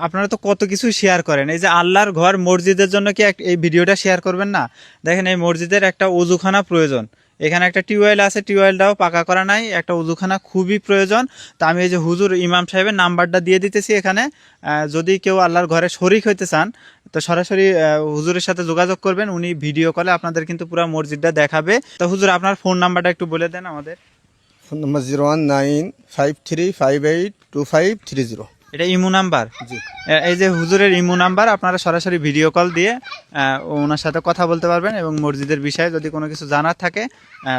আপনারা তো কত কিছু শেয়ার করেন, এই যে আল্লাহর ঘর মসজিদের জন্য কি এই ভিডিওটা শেয়ার করবেন না? দেখেন এই মসজিদের একটা ওযুখানা প্রয়োজন, এখানে একটা টিউবওয়েল আছে, টিউবওয়েলটাও পাকা করা নাই, একটা ওযুখানা খুবই প্রয়োজন। তো আমি এই যে হুজুর ইমাম সাহেবের নাম্বারটা দিয়ে দিতেছি এখানে, যদি কেউ আল্লাহর ঘরে শরিক হইতে চান তো সরাসরি হুজুরের সাথে যোগাযোগ করবেন, উনি ভিডিও কলে আপনাদের কিন্তু পুরো মসজিদটা দেখাবে। তো হুজুর আপনার ফোন নাম্বারটা একটু বলে দেন আমাদের। ফোন নম্বর 0195352530। এটা ইমো নাম্বার? জি। এই যে হুজুরের ইমো নাম্বার, আপনারা সরাসরি ভিডিও কল দিয়ে ওনার সাথে কথা বলতে পারবেন এবং মসজিদের বিষয়ে যদি কোনো কিছু জানার থাকে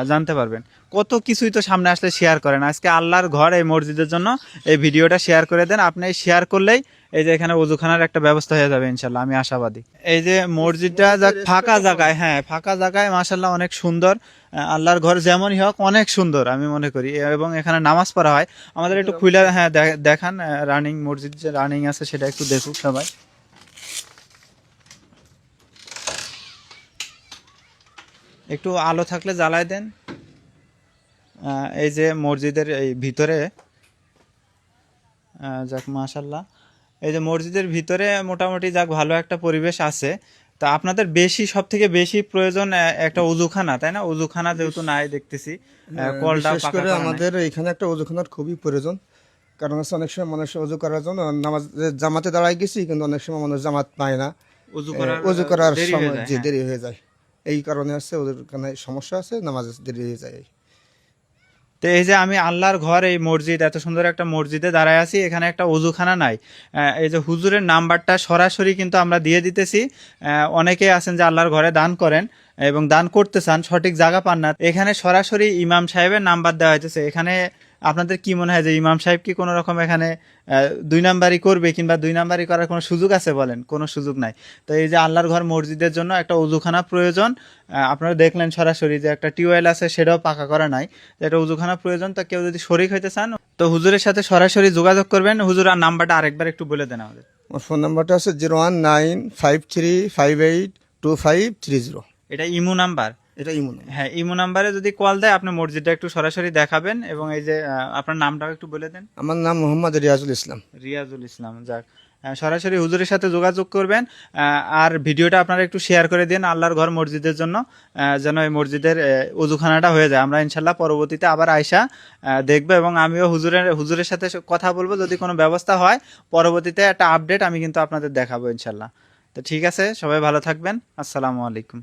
জানতে পারবেন। কত কিছুই তো সামনে আসলে শেয়ার করেন, আজকে আল্লাহর ঘর এই মসজিদের জন্য এই ভিডিওটা শেয়ার করে দেন। আপনি শেয়ার করলেই এই যে এখানে ওযুখানার একটা ব্যবস্থা হয়ে যাবে ইনশাল্লাহ, আমি আশাবাদী। এই যে মসজিদটা ফাঁকা জায়গায়, হ্যাঁ ফাঁকা জায়গায় মাশাল্লাহ অনেক সুন্দর। আল্লাহর ঘর যেমনই হোক অনেক সুন্দর আমি মনে করি, এবং এখানে নামাজ পড়া হয়। আমাদের একটু খুলে হ্যাঁ দেখান, রানিং মসজিদ যে রানিং আছে সেটা একটু দেখুক সবাই। একটু আলো থাকলে জ্বালায় দেন। এই যে মসজিদের এই ভিতরে যাক মাশাল্লাহ, এই যে মসজিদের ভিতরে মোটামুটি যাক ভালো একটা পরিবেশ আছে। তা আপনাদের সব থেকে বেশি প্রয়োজন একটা ওযুখানা, তাই না? ওযুখানা যেহেতু নাই দেখতেছি, কলটা বিশেষ পাকা করে করা নাই। আমাদের এখানে একটা ওযুখানার খুবই প্রয়োজন। কারণ হচ্ছে অনেক সময় মানুষ ওযু করার জন্য নামাজ জামাতে দাঁড়ায় গেছি, কিন্তু অনেক সময় মানুষ জামাত পায় না। ওযু করার দেরি হয়ে সময় যায়, যে হ্যাঁ। দেরি হয়ে যায়, এই কারণে হচ্ছে ওখানে সমস্যা আছে, নামাজ দেরি হয়ে যায়। তো এই যে আমি আল্লাহর ঘর এই মসজিদ, এত সুন্দর একটা মসজিদে দাঁড়ায় আছি, এখানে একটা ওযুখানা নাই। এই যে হুজুরের নাম্বারটা সরাসরি কিন্তু আমরা দিয়ে দিতেছি। অনেকেই আছেন যে আল্লাহর ঘরে দান করেন এবং দান করতে চান, সঠিক জায়গা পান না, এখানে সরাসরি ইমাম সাহেবের নাম্বার দেওয়া হইতেছে। এখানে আপনাদের কি মনে হয় যে ইমাম সাহেব কি কোনো রকম এখানে দুই নাম্বারই করবে, কিংবা দুই নাম্বারই করার কোনো সুযোগ আছে? বলেন, কোনো সুযোগ নাই। তো এই যে আল্লাহর ঘর মসজিদের জন্য একটা ওযুখানা প্রয়োজন। আপনারা দেখলেন সরাসরি যে একটা টিউবওয়েল আছে, সেটাও পাকা করা নাই, একটা ওযুখানা প্রয়োজন। তো কেউ যদি শরিক হইতে চান তো হুজুরের সাথে সরাসরি যোগাযোগ করবেন। হুজুর আর নাম্বারটা আরেকবার একটু বলে দেন আমাদের। আমার ফোন নাম্বারটা হচ্ছে 0195358250। এটা ইমো নাম্বার? এটা ইমো নাম্বার। হ্যাঁ, ইমো নাম্বারে যদি কল দেয় আপনি মসজিদটা একটু সরাসরি দেখাবেন, এবং এই যে আপনার নামটাও একটু বলে দেন। আমার নাম মোহাম্মদ রিয়াজুল ইসলাম। রিয়াজুল ইসলাম। যাক, সরাসরি হুজুরের সাথে যোগাযোগ করবেন। আর ভিডিওটা আপনারা একটু শেয়ার করে দিন আল্লাহর ঘর মসজিদের জন্য, যেন এই মসজিদের ওযুখানাটা হয়ে যায়। আমরা ইনশাল্লাহ পরবর্তীতে আবার আয়সা দেখবো, এবং আমিও হুজুরের সাথে কথা বলবো, যদি কোনো ব্যবস্থা হয় পরবর্তীতে একটা আপডেট আমি কিন্তু আপনাদের দেখাবো ইনশাল্লাহ। তো ঠিক আছে, সবাই ভালো থাকবেন। আসসালামু আলাইকুম।